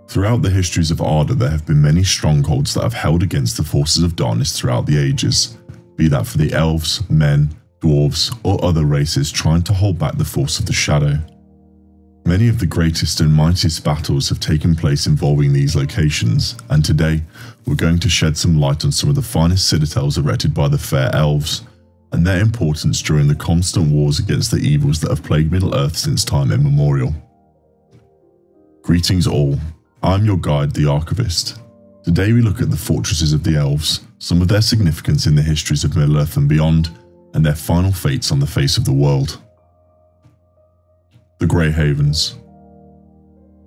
Throughout the histories of Arda, there have been many strongholds that have held against the forces of darkness throughout the ages, be that for the elves, men, dwarves, or other races trying to hold back the force of the shadow. Many of the greatest and mightiest battles have taken place involving these locations, and today we're going to shed some light on some of the finest citadels erected by the fair elves, and their importance during the constant wars against the evils that have plagued Middle-earth since time immemorial. Greetings all, I'm your guide, the Archivist. Today we look at the fortresses of the elves, some of their significance in the histories of Middle-earth and beyond, and their final fates on the face of the world. The Grey Havens.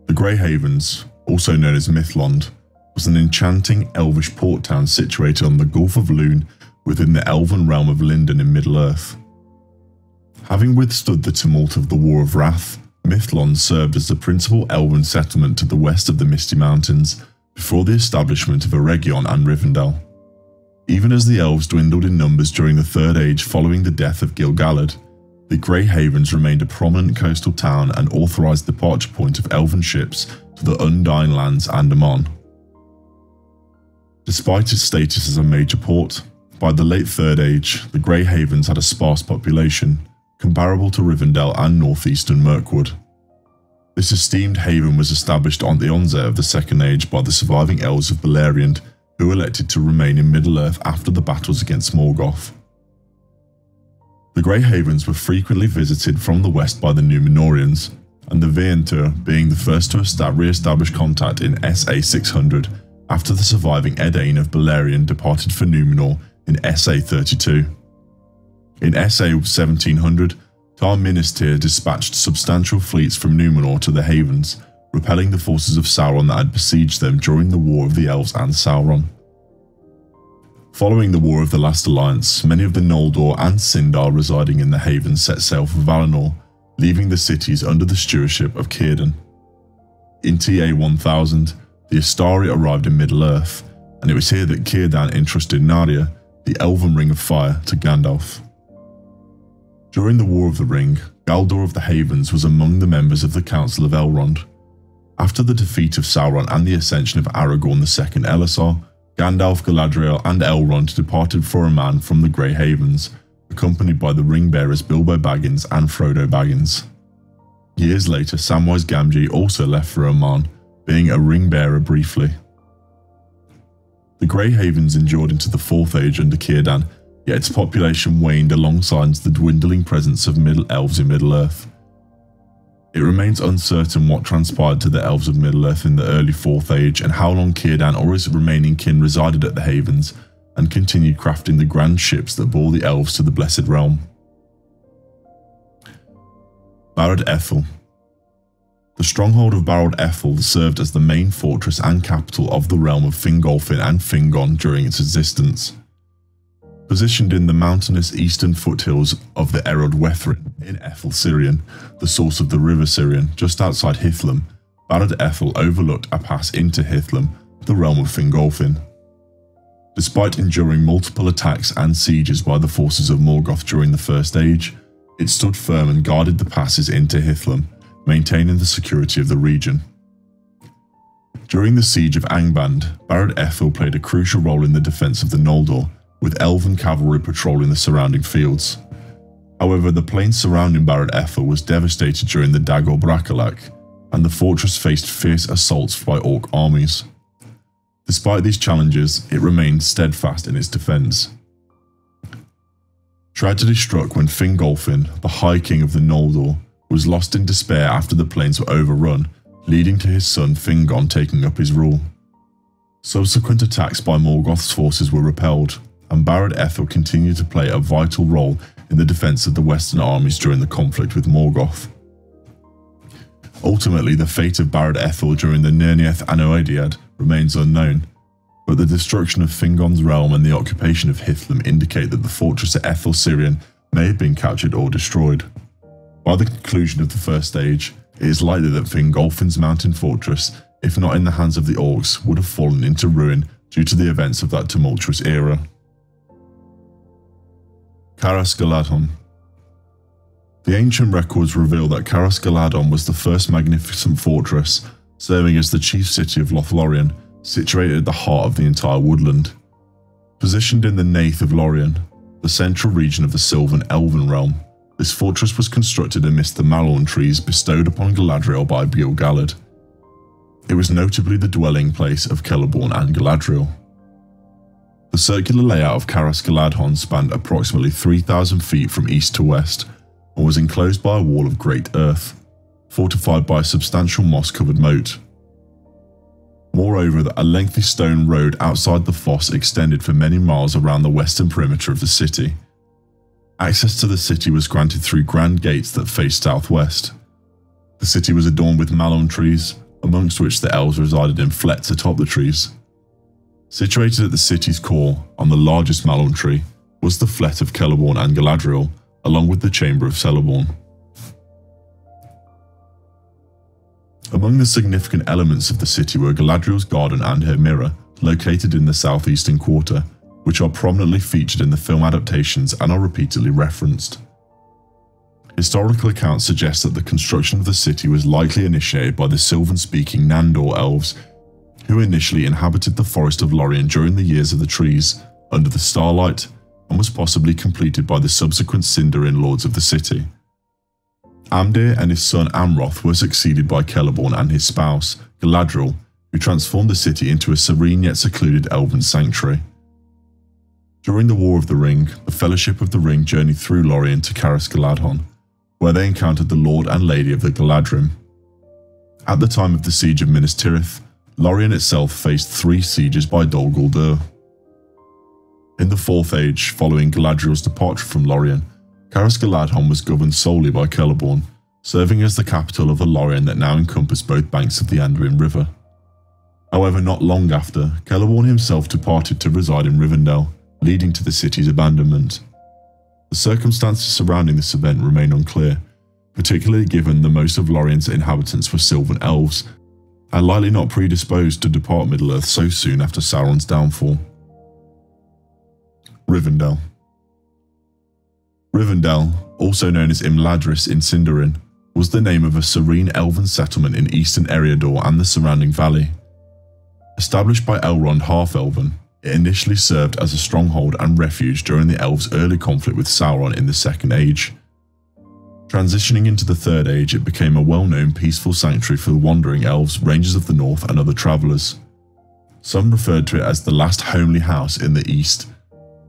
The Grey Havens, also known as Mythlond, was an enchanting elvish port town situated on the Gulf of Lune within the elven realm of Linden in Middle-earth. Having withstood the tumult of the War of Wrath, Mythlond served as the principal elven settlement to the west of the Misty Mountains before the establishment of Eregion and Rivendell. Even as the elves dwindled in numbers during the Third Age following the death of Gil-galad, the Grey Havens remained a prominent coastal town and authorised the departure point of elven ships to the Undying Lands and Aman. Despite its status as a major port, by the late Third Age, the Grey Havens had a sparse population, comparable to Rivendell and northeastern Mirkwood. This esteemed haven was established on the onset of the Second Age by the surviving elves of Beleriand, who elected to remain in Middle-earth after the battles against Morgoth. The Grey Havens were frequently visited from the west by the Númenóreans, and the Veintir being the first to re-establish contact in SA 600 after the surviving Edain of Beleriand departed for Númenor in SA 32. In SA 1700, Tar Ministir dispatched substantial fleets from Númenor to the Havens, repelling the forces of Sauron that had besieged them during the War of the Elves and Sauron. Following the War of the Last Alliance, many of the Noldor and Sindar residing in the Havens set sail for Valinor, leaving the cities under the stewardship of Círdan. In TA 1000, the Astari arrived in Middle-earth, and it was here that Círdan entrusted Narya, the Elven Ring of Fire, to Gandalf. During the War of the Ring, Galdor of the Havens was among the members of the Council of Elrond. After the defeat of Sauron and the ascension of Aragorn II Elessar, Gandalf, Galadriel and Elrond departed for Aman from the Grey Havens, accompanied by the ring-bearers Bilbo Baggins and Frodo Baggins. Years later, Samwise Gamgee also left for Aman, being a ring-bearer briefly. The Grey Havens endured into the Fourth Age under Círdan, yet its population waned alongside the dwindling presence of Middle Elves in Middle-earth. It remains uncertain what transpired to the Elves of Middle-earth in the early Fourth Age and how long Círdan or his remaining kin resided at the Havens and continued crafting the grand ships that bore the Elves to the Blessed Realm. Barad Ethel. The stronghold of Barad Ethel served as the main fortress and capital of the realm of Fingolfin and Fingon during its existence. Positioned in the mountainous eastern foothills of the Erod Wethrin in Ethel Sirion, the source of the River Sirion, just outside Hithlum, Barad Ethel overlooked a pass into Hithlum, the realm of Fingolfin. Despite enduring multiple attacks and sieges by the forces of Morgoth during the First Age, it stood firm and guarded the passes into Hithlum, maintaining the security of the region. During the siege of Angband, Barad Ethel played a crucial role in the defence of the Noldor, with elven cavalry patrolling the surrounding fields. However, the plain surrounding Barad Ethel was devastated during the Dagor Bracolach, and the fortress faced fierce assaults by Orc armies. Despite these challenges, it remained steadfast in its defence. Tragedy struck when Fingolfin, the High King of the Noldor, was lost in despair after the plains were overrun, leading to his son Fingon taking up his rule. Subsequent attacks by Morgoth's forces were repelled, and Barad Ethel continued to play a vital role in the defence of the Western armies during the conflict with Morgoth. Ultimately, the fate of Barad Ethel during the Nirnaeth Anoediad remains unknown, but the destruction of Fingon's realm and the occupation of Hithlum indicate that the fortress at Ethel Sirion may have been captured or destroyed. By the conclusion of the First Age, it is likely that Fingolfin's mountain fortress, if not in the hands of the Orcs, would have fallen into ruin due to the events of that tumultuous era. Caras Galadhon. The ancient records reveal that Caras Galadhon was the first magnificent fortress serving as the chief city of Lothlorien, situated at the heart of the entire woodland. Positioned in the Nath of Lorien, the central region of the Sylvan Elven realm, this fortress was constructed amidst the Malorn trees bestowed upon Galadriel by Gil-galad. It was notably the dwelling place of Celeborn and Galadriel. The circular layout of Caras Galadhon spanned approximately 3,000 feet from east to west and was enclosed by a wall of great earth, fortified by a substantial moss-covered moat. Moreover, a lengthy stone road outside the foss extended for many miles around the western perimeter of the city. Access to the city was granted through grand gates that faced southwest. The city was adorned with Malorn trees, amongst which the elves resided in flets atop the trees. Situated at the city's core, on the largest Malorn tree, was the flet of Celeborn and Galadriel, along with the chamber of Celeborn. Among the significant elements of the city were Galadriel's garden and her mirror, located in the southeastern quarter, which are prominently featured in the film adaptations and are repeatedly referenced. Historical accounts suggest that the construction of the city was likely initiated by the Sylvan-speaking Nandor elves, who initially inhabited the forest of Lorien during the Years of the Trees, under the starlight, and was possibly completed by the subsequent Sindarin lords of the city. Amdir and his son Amroth were succeeded by Celeborn and his spouse, Galadriel, who transformed the city into a serene yet secluded elven sanctuary. During the War of the Ring, the Fellowship of the Ring journeyed through Lorien to Caras Galadhon, where they encountered the Lord and Lady of the Galadrim. At the time of the Siege of Minas Tirith, Lorien itself faced 3 sieges by Dol Guldur. In the Fourth Age, following Galadriel's departure from Lorien, Caras Galadhon was governed solely by Celeborn, serving as the capital of a Lorien that now encompassed both banks of the Anduin River. However, not long after, Celeborn himself departed to reside in Rivendell, leading to the city's abandonment. The circumstances surrounding this event remain unclear, particularly given that most of Lorien's inhabitants were Sylvan elves, and likely not predisposed to depart Middle-earth so soon after Sauron's downfall. Rivendell. Rivendell, also known as Imladris in Sindarin, was the name of a serene elven settlement in eastern Eriador and the surrounding valley. Established by Elrond Half-Elven, it initially served as a stronghold and refuge during the elves' early conflict with Sauron in the Second Age. Transitioning into the Third Age, it became a well-known peaceful sanctuary for the wandering elves, rangers of the north and other travellers. Some referred to it as the last homely house in the east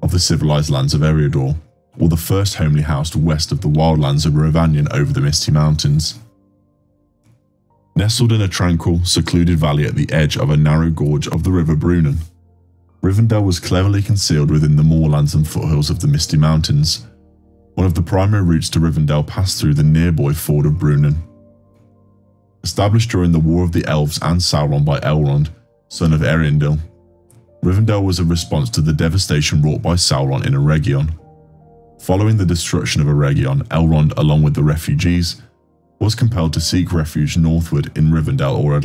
of the civilized lands of Eriador, or the first homely house west of the wildlands of Rhovanion over the Misty Mountains. Nestled in a tranquil, secluded valley at the edge of a narrow gorge of the River Brunnen, Rivendell was cleverly concealed within the moorlands and foothills of the Misty Mountains. One of the primary routes to Rivendell passed through the nearby ford of Brunnen. Established during the War of the Elves and Sauron by Elrond, son of Eärendil, Rivendell was a response to the devastation wrought by Sauron in Eregion. Following the destruction of Eregion, Elrond, along with the refugees, was compelled to seek refuge northward in Rivendell or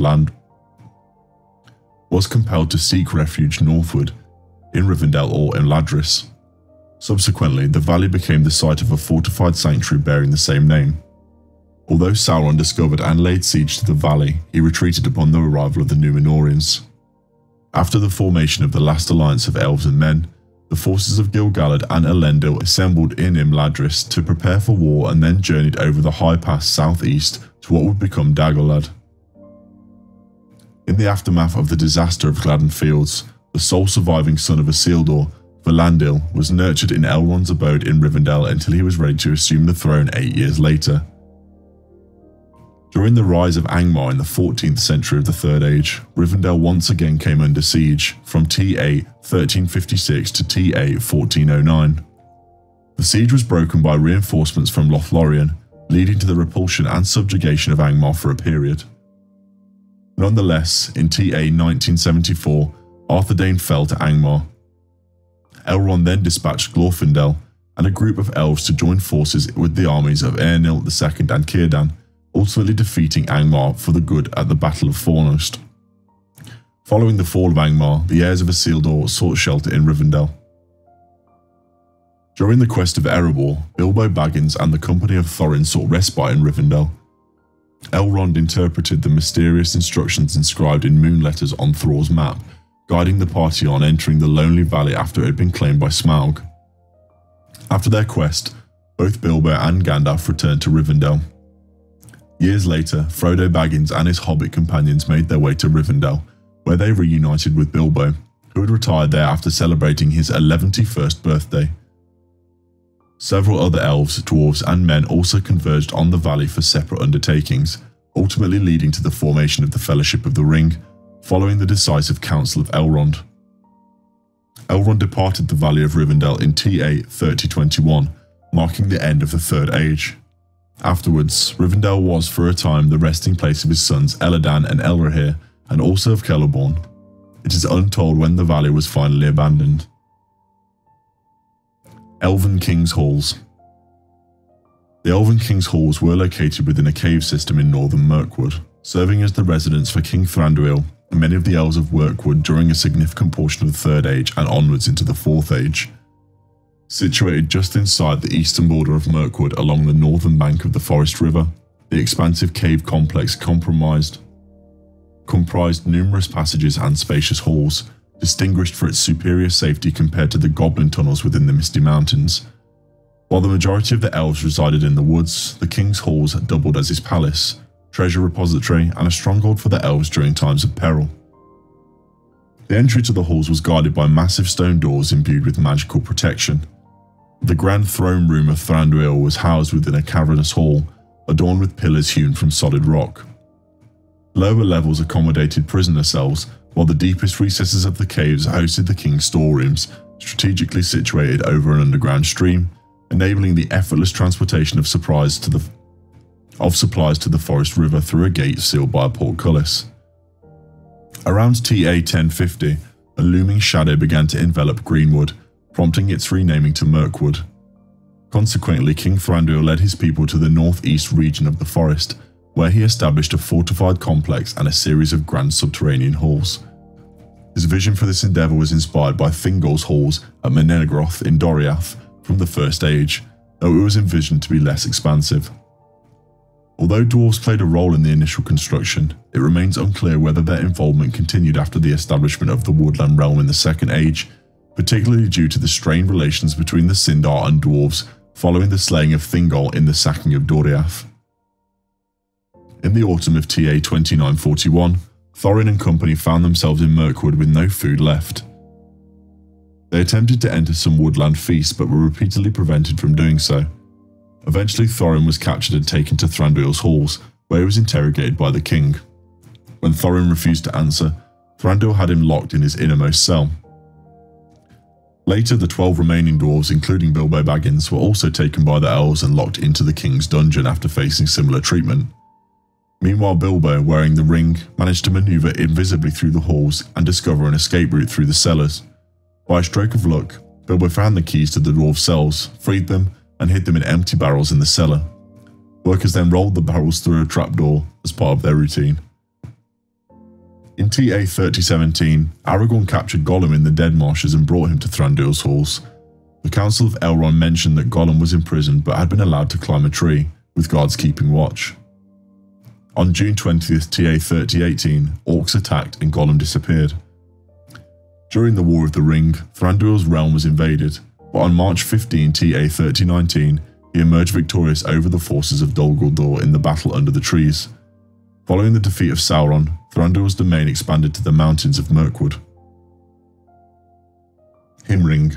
Imladris. Subsequently, the valley became the site of a fortified sanctuary bearing the same name. Although Sauron discovered and laid siege to the valley, he retreated upon the arrival of the Númenóreans. After the formation of the last alliance of elves and men, the forces of Gil-galad and Elendil assembled in Imladris to prepare for war and then journeyed over the high pass southeast to what would become Dagorlad. In the aftermath of the disaster of Gladden Fields, the sole surviving son of Isildur, Valandil, was nurtured in Elrond's abode in Rivendell until he was ready to assume the throne 8 years later. During the rise of Angmar in the 14th century of the Third Age, Rivendell once again came under siege from TA 1356 to TA 1409. The siege was broken by reinforcements from Lothlorien, leading to the repulsion and subjugation of Angmar for a period. Nonetheless, in TA 1974, Arthedain fell to Angmar. Elrond then dispatched Glorfindel and a group of elves to join forces with the armies of Eärnil II and Círdan, ultimately defeating Angmar for the good at the Battle of Fornost. Following the fall of Angmar, the heirs of Isildur sought shelter in Rivendell. During the quest of Erebor, Bilbo Baggins and the company of Thorin sought respite in Rivendell. Elrond interpreted the mysterious instructions inscribed in moon letters on Thror's map, guiding the party on entering the lonely valley after it had been claimed by Smaug. After their quest, both Bilbo and Gandalf returned to Rivendell. Years later, Frodo Baggins and his hobbit companions made their way to Rivendell, where they reunited with Bilbo, who had retired there after celebrating his 111st birthday. Several other elves, dwarves and men also converged on the valley for separate undertakings, ultimately leading to the formation of the Fellowship of the Ring, following the decisive Council of Elrond. Elrond departed the Valley of Rivendell in TA 3021, marking the end of the Third Age. Afterwards, Rivendell was for a time the resting place of his sons Elladan and Elrohir, and also of Celeborn. It is untold when the valley was finally abandoned. Elven King's Halls. The Elven King's Halls were located within a cave system in northern Mirkwood, serving as the residence for King Thranduil and many of the Elves of Mirkwood during a significant portion of the Third Age and onwards into the Fourth Age. Situated just inside the eastern border of Mirkwood along the northern bank of the Forest River, the expansive cave complex comprised numerous passages and spacious halls, distinguished for its superior safety compared to the goblin tunnels within the Misty Mountains. While the majority of the elves resided in the woods, the King's Halls doubled as his palace, treasure repository, and a stronghold for the elves during times of peril. The entry to the halls was guarded by massive stone doors imbued with magical protection. The grand throne room of Thranduil was housed within a cavernous hall, adorned with pillars hewn from solid rock. Lower levels accommodated prisoner cells, while the deepest recesses of the caves hosted the king's storerooms, strategically situated over an underground stream, enabling the effortless transportation of supplies to the Forest River through a gate sealed by a portcullis. Around TA 1050, a looming shadow began to envelop Greenwood, prompting its renaming to Mirkwood. Consequently, King Thranduil led his people to the northeast region of the forest, where he established a fortified complex and a series of grand subterranean halls. His vision for this endeavour was inspired by Thingol's halls at Menegroth in Doriath from the First Age, though it was envisioned to be less expansive. Although dwarves played a role in the initial construction, it remains unclear whether their involvement continued after the establishment of the Woodland Realm in the Second Age, particularly due to the strained relations between the Sindar and dwarves following the slaying of Thingol in the sacking of Doriath. In the autumn of TA 2941, Thorin and company found themselves in Mirkwood with no food left. They attempted to enter some woodland feasts but were repeatedly prevented from doing so. Eventually Thorin was captured and taken to Thranduil's halls, where he was interrogated by the king. When Thorin refused to answer, Thranduil had him locked in his innermost cell. Later, the 12 remaining dwarves, including Bilbo Baggins, were also taken by the elves and locked into the king's dungeon after facing similar treatment. Meanwhile, Bilbo, wearing the ring, managed to maneuver invisibly through the halls and discover an escape route through the cellars. By a stroke of luck, Bilbo found the keys to the dwarves' cells, freed them, and hid them in empty barrels in the cellar. Workers then rolled the barrels through a trapdoor as part of their routine. In TA 3017, Aragorn captured Gollum in the Dead Marshes and brought him to Thranduil's halls. The Council of Elrond mentioned that Gollum was imprisoned but had been allowed to climb a tree, with guards keeping watch. On June 20th, TA 3018, orcs attacked and Gollum disappeared. During the War of the Ring, Thranduil's realm was invaded, but on March 15, TA 3019, he emerged victorious over the forces of Dol Guldur in the battle under the trees. Following the defeat of Sauron, Thranduil's domain expanded to the mountains of Mirkwood. Himring.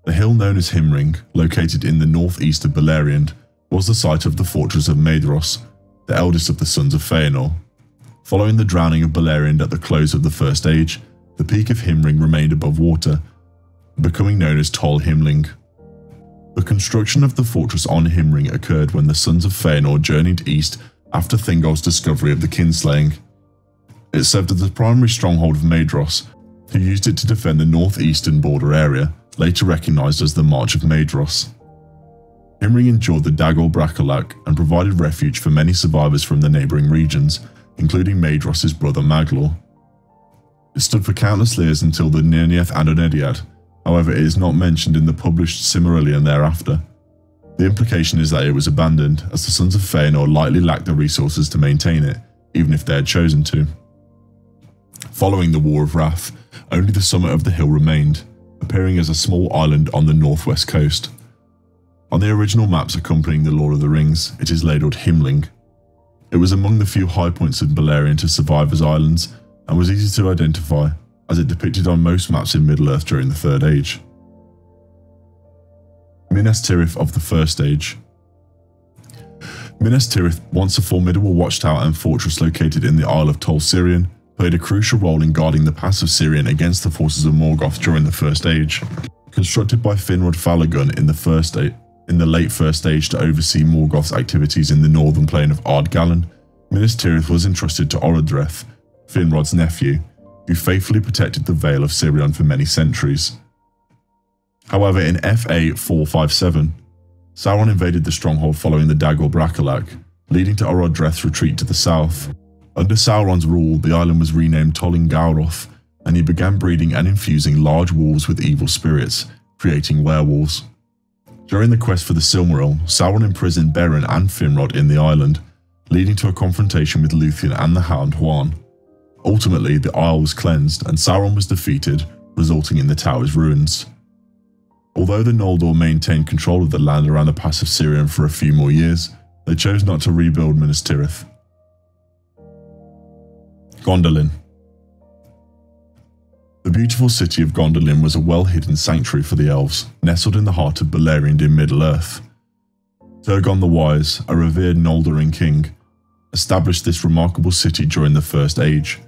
The hill known as Himring, located in the northeast of Beleriand, was the site of the fortress of Maedhros, the eldest of the sons of Feanor. Following the drowning of Beleriand at the close of the First Age, the peak of Himring remained above water, becoming known as Tol Himling. The construction of the fortress on Himring occurred when the sons of Feanor journeyed east after Thingol's discovery of the kinslaying. It served as the primary stronghold of Maedhros, who used it to defend the northeastern border area, later recognised as the March of Maedhros. Himring endured the Dagor Bracolach and provided refuge for many survivors from the neighbouring regions, including Maedhros' brother Maglor. It stood for countless years until the Nirnaeth Adonediad, however it is not mentioned in the published Silmarillion thereafter. The implication is that it was abandoned, as the Sons of Feanor likely lacked the resources to maintain it, even if they had chosen to. Following the War of Wrath, only the summit of the hill remained, appearing as a small island on the northwest coast. On the original maps accompanying the Lord of the Rings, it is labelled Himling. It was among the few high points of Beleriand to survive as islands, and was easy to identify, as it depicted on most maps in Middle-earth during the Third Age. Minas Tirith of the First Age. Minas Tirith, once a formidable watchtower and fortress located in the Isle of Tol Sirion, played a crucial role in guarding the pass of Sirion against the forces of Morgoth during the First Age. Constructed by Finrod Falagun in the late First Age to oversee Morgoth's activities in the northern plain of Ardgallen, Minas Tirith was entrusted to Orodreth, Finrod's nephew, who faithfully protected the Vale of Sirion for many centuries. However, in FA 457, Sauron invaded the stronghold following the Dagor Bracolach, leading to Orodreth's retreat to the south. Under Sauron's rule, the island was renamed Tolin Gawroth, and he began breeding and infusing large wolves with evil spirits, creating werewolves. During the quest for the Silmaril, Sauron imprisoned Beren and Finrod in the island, leading to a confrontation with Luthien and the Hound Huan. Ultimately, the Isle was cleansed and Sauron was defeated, resulting in the tower's ruins. Although the Noldor maintained control of the land around the Pass of Sirion for a few more years, they chose not to rebuild Minas Tirith. Gondolin. The beautiful city of Gondolin was a well-hidden sanctuary for the Elves, nestled in the heart of Beleriand in Middle-earth. Turgon the Wise, a revered Noldorin king, established this remarkable city during the First Age.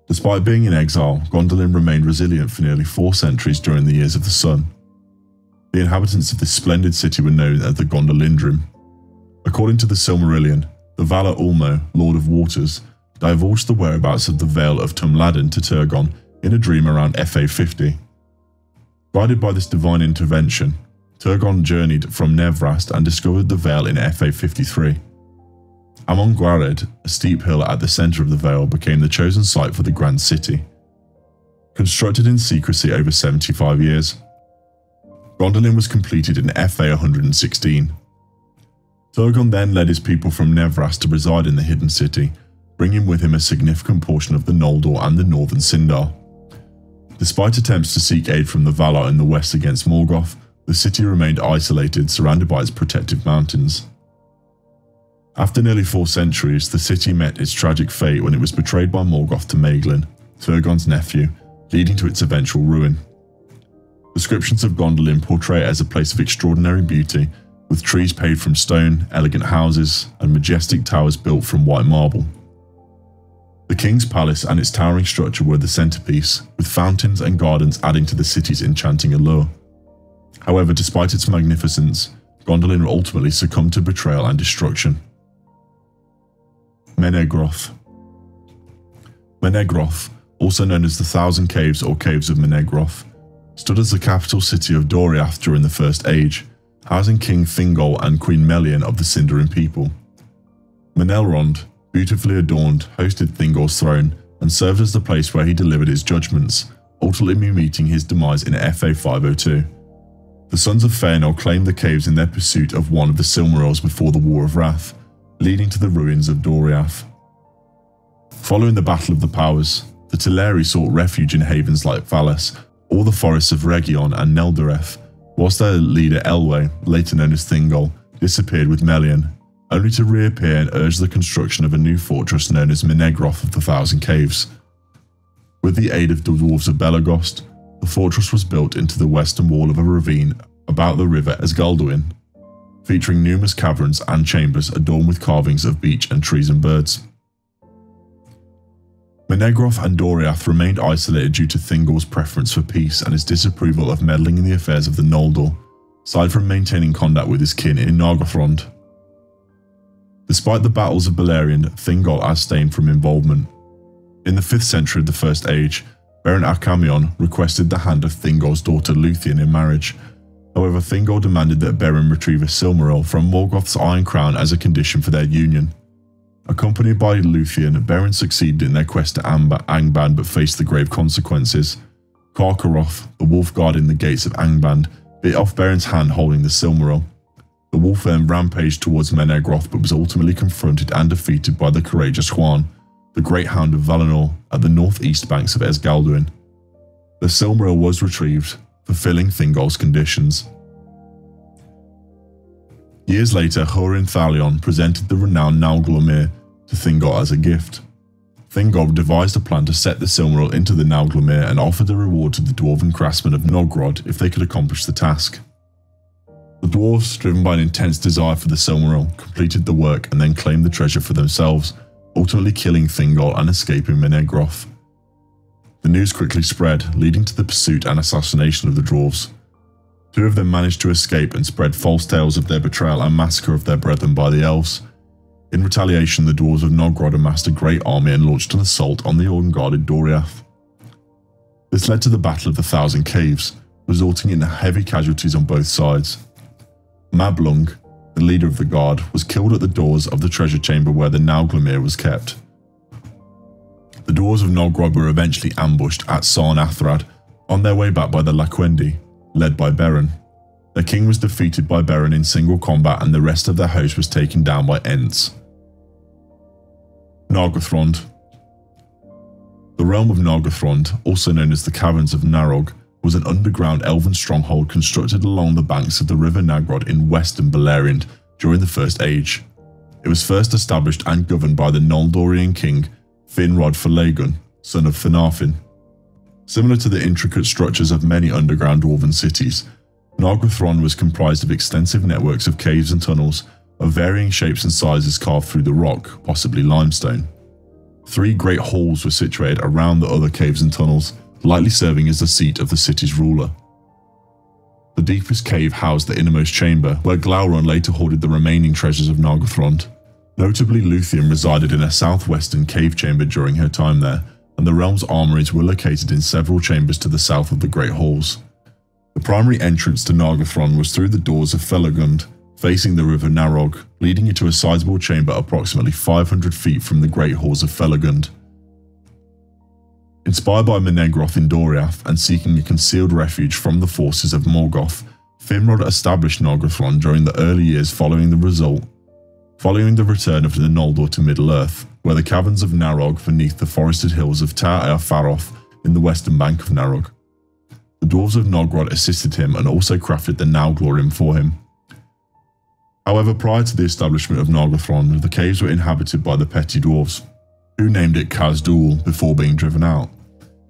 Despite being in exile, Gondolin remained resilient for nearly 4 centuries during the Years of the Sun. The inhabitants of this splendid city were known as the Gondolindrim. According to the Silmarillion, the Valar Ulmo, Lord of Waters, divulged the whereabouts of the Vale of Tumladen to Turgon in a dream around FA 50. Guided by this divine intervention, Turgon journeyed from Nevrast and discovered the Vale in FA 53. Amon Gwared, a steep hill at the centre of the Vale, became the chosen site for the Grand City. Constructed in secrecy over 75 years, Gondolin was completed in FA 116. Turgon then led his people from Nevrast to reside in the hidden city, bringing with him a significant portion of the Noldor and the northern Sindar. Despite attempts to seek aid from the Valar in the west against Morgoth, the city remained isolated, surrounded by its protective mountains. After nearly 4 centuries, the city met its tragic fate when it was betrayed by Morgoth to Maeglin, Turgon's nephew, leading to its eventual ruin. Descriptions of Gondolin portray it as a place of extraordinary beauty, with trees paved from stone, elegant houses, and majestic towers built from white marble. The king's palace and its towering structure were the centerpiece, with fountains and gardens adding to the city's enchanting allure. However, despite its magnificence, Gondolin ultimately succumbed to betrayal and destruction. Menegroth. Menegroth, also known as the Thousand Caves or Caves of Menegroth, stood as the capital city of Doriath during the First Age, housing King Thingol and Queen Melian of the Sindarin people. Menelrond, beautifully adorned, hosted Thingol's throne and served as the place where he delivered his judgments, ultimately meeting his demise in FA 502. The Sons of Feanor claimed the caves in their pursuit of one of the Silmarils before the War of Wrath, leading to the ruins of Doriath. Following the Battle of the Powers, the Teleri sought refuge in havens like Valas, or the forests of Region and Neldareth, whilst their leader Elwë, later known as Thingol, disappeared with Melian, only to reappear and urge the construction of a new fortress known as Menegroth of the Thousand Caves. With the aid of the dwarves of Belagost, the fortress was built into the western wall of a ravine about the river Esgaldwin, featuring numerous caverns and chambers adorned with carvings of beech and trees and birds. Menegroth and Doriath remained isolated due to Thingol's preference for peace and his disapproval of meddling in the affairs of the Noldor, aside from maintaining contact with his kin in Nargothrond. Despite the battles of Beleriand, Thingol abstained from involvement. In the 5th century of the First Age, Beren Akamion requested the hand of Thingol's daughter Luthien in marriage. However, Thingol demanded that Beren retrieve a Silmaril from Morgoth's Iron Crown as a condition for their union. Accompanied by Luthien, Beren succeeded in their quest to Angband but faced the grave consequences. Karkaroth, the wolf guarding the gates of Angband, bit off Beren's hand holding the Silmaril. The wolf then rampaged towards Menegroth but was ultimately confronted and defeated by the courageous Juan, the Great Hound of Valinor, at the northeast banks of Esgalduin. The Silmaril was retrieved, fulfilling Thingol's conditions. Years later, Hurin Thalion presented the renowned Nauglamir to Thingol as a gift. Thingol devised a plan to set the Silmaril into the Nauglamir and offered a reward to the dwarven craftsmen of Nogrod if they could accomplish the task. The dwarves, driven by an intense desire for the Silmaril, completed the work and then claimed the treasure for themselves, ultimately killing Thingol and escaping Menegroth. The news quickly spread, leading to the pursuit and assassination of the dwarves. 2 of them managed to escape and spread false tales of their betrayal and massacre of their brethren by the elves. In retaliation, the dwarves of Nogrod amassed a great army and launched an assault on the unguarded Doriath. This led to the Battle of the Thousand Caves, resulting in heavy casualties on both sides. Mablung, the leader of the guard, was killed at the doors of the treasure chamber where the Nauglamir was kept. The dwarves of Nogrod were eventually ambushed at Sarn Athrad, on their way back by the Laquendi, led by Beren. Their king was defeated by Beren in single combat and the rest of their host was taken down by Ents. Nargothrond. The realm of Nargothrond, also known as the Caverns of Narog, was an underground elven stronghold constructed along the banks of the River Nagrod in western Beleriand during the First Age. It was first established and governed by the Noldorian king Finrod Falagun, son of Finarfin. Similar to the intricate structures of many underground dwarven cities, Nargothrond was comprised of extensive networks of caves and tunnels of varying shapes and sizes carved through the rock, possibly limestone. 3 great halls were situated around the other caves and tunnels, likely serving as the seat of the city's ruler. The deepest cave housed the innermost chamber, where Glaurung later hoarded the remaining treasures of Nargothrond. Notably, Luthien resided in a southwestern cave chamber during her time there, and the realm's armories were located in several chambers to the south of the Great Halls. The primary entrance to Nargothrond was through the doors of Felagund, facing the River Narog, leading into a sizable chamber approximately 500 feet from the Great Halls of Felagund. Inspired by Menegroth in Doriath and seeking a concealed refuge from the forces of Morgoth, Finrod established Nargothrond during the early years following the return of the Noldor to Middle-earth, where the caverns of Narog beneath the forested hills of Tar Faroth in the western bank of Narog. The dwarves of Nogrod assisted him and also crafted the Nauglorim for him. However, prior to the establishment of Nargothrond, the caves were inhabited by the petty dwarves, who named it Khazd-dûl before being driven out.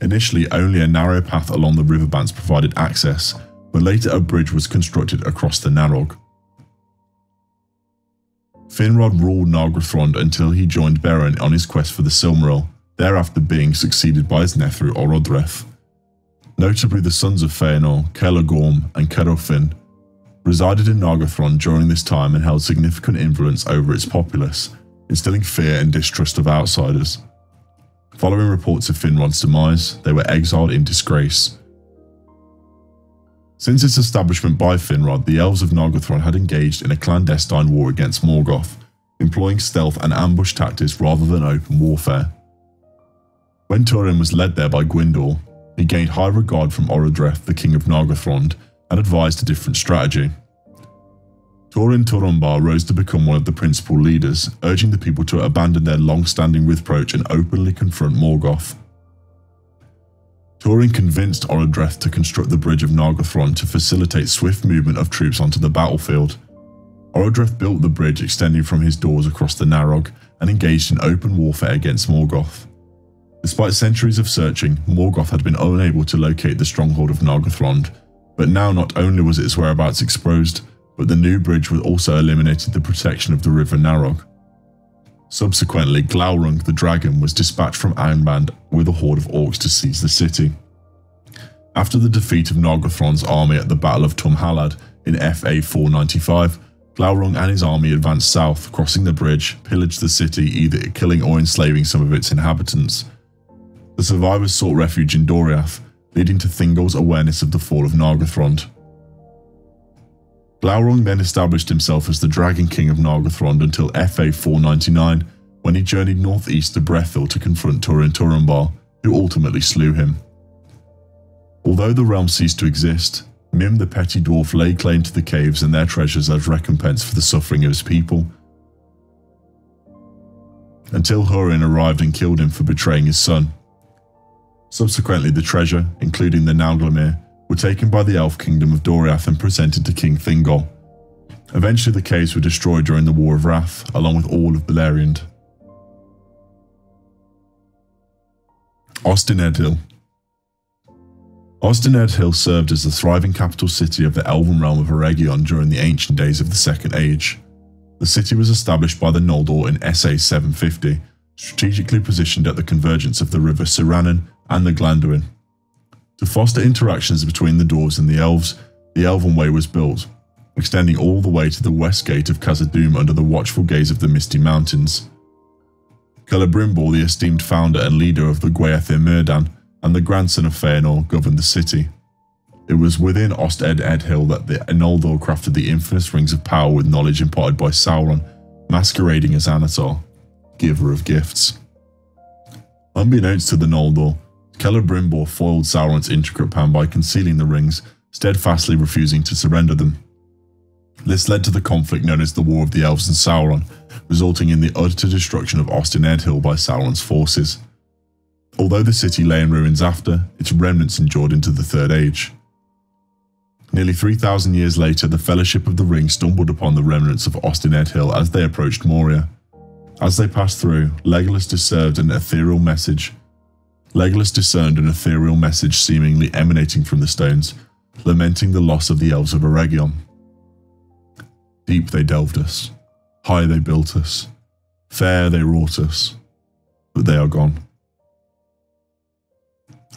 Initially, only a narrow path along the riverbanks provided access, but later a bridge was constructed across the Narog. Finrod ruled Nargothrond until he joined Beren on his quest for the Silmaril, thereafter being succeeded by his nephew Orodreth. Notably, the sons of Fëanor, Celagorm and Cerofin, resided in Nargothrond during this time and held significant influence over its populace, instilling fear and distrust of outsiders. Following reports of Finrod's demise, they were exiled in disgrace. Since its establishment by Finrod, the Elves of Nargothrond had engaged in a clandestine war against Morgoth, employing stealth and ambush tactics rather than open warfare. When Turin was led there by Gwyndor, he gained high regard from Orodreth, the king of Nargothrond, and advised a different strategy. Turin Turambar rose to become one of the principal leaders, urging the people to abandon their long-standing reproach and openly confront Morgoth. Turin convinced Orodreth to construct the Bridge of Nargothrond to facilitate swift movement of troops onto the battlefield. Orodreth built the bridge extending from his doors across the Narog and engaged in open warfare against Morgoth. Despite centuries of searching, Morgoth had been unable to locate the stronghold of Nargothrond, but now not only was its whereabouts exposed, but the new bridge was also eliminated the protection of the River Narog. Subsequently, Glaurung the dragon was dispatched from Angband with a horde of orcs to seize the city. After the defeat of Nargothrond's army at the Battle of Tumhalad in FA 495, Glaurung and his army advanced south, crossing the bridge, pillaged the city, either killing or enslaving some of its inhabitants. The survivors sought refuge in Doriath, leading to Thingol's awareness of the fall of Nargothrond. Glaurung then established himself as the Dragon King of Nargothrond until FA 499, when he journeyed northeast to Brethil to confront Turin Turambar, who ultimately slew him. Although the realm ceased to exist, Mim the petty dwarf laid claim to the caves and their treasures as recompense for the suffering of his people, until Húrin arrived and killed him for betraying his son. Subsequently, the treasure, including the Nauglamir, were taken by the elf kingdom of Doriath and presented to King Thingol. Eventually the caves were destroyed during the War of Wrath, along with all of Beleriand. Ostined-Edhil. Ostined-Edhil served as the thriving capital city of the elven realm of Eregion during the ancient days of the Second Age. The city was established by the Noldor in SA 750, strategically positioned at the convergence of the river Siranen and the Glanduin. To foster interactions between the dwarves and the elves, the Elven Way was built, extending all the way to the west gate of Khazad-dûm under the watchful gaze of the Misty Mountains. Celebrimbor, the esteemed founder and leader of the Gwaithir Myrdan, and the grandson of Feanor, governed the city. It was within Ostined-Edhil that the Noldor crafted the infamous rings of power with knowledge imparted by Sauron, masquerading as Anatar, giver of gifts. Unbeknownst to the Noldor, Celebrimbor foiled Sauron's intricate plan by concealing the rings, steadfastly refusing to surrender them. This led to the conflict known as the War of the Elves and Sauron, resulting in the utter destruction of Ostined-Edhil by Sauron's forces. Although the city lay in ruins after, its remnants endured into the Third Age. Nearly 3,000 years later, the Fellowship of the Ring stumbled upon the remnants of Ostined-Edhil as they approached Moria. As they passed through, Legolas discerned an ethereal message seemingly emanating from the stones, lamenting the loss of the elves of Eregion. Deep they delved us, high they built us, fair they wrought us, but they are gone.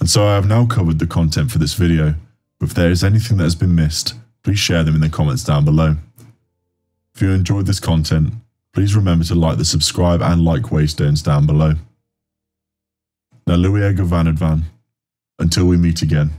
And so I have now covered the content for this video, but if there is anything that has been missed, please share them in the comments down below. If you enjoyed this content, please remember to like the subscribe and like waystones down below. Now Luiega Vanadvan, until we meet again.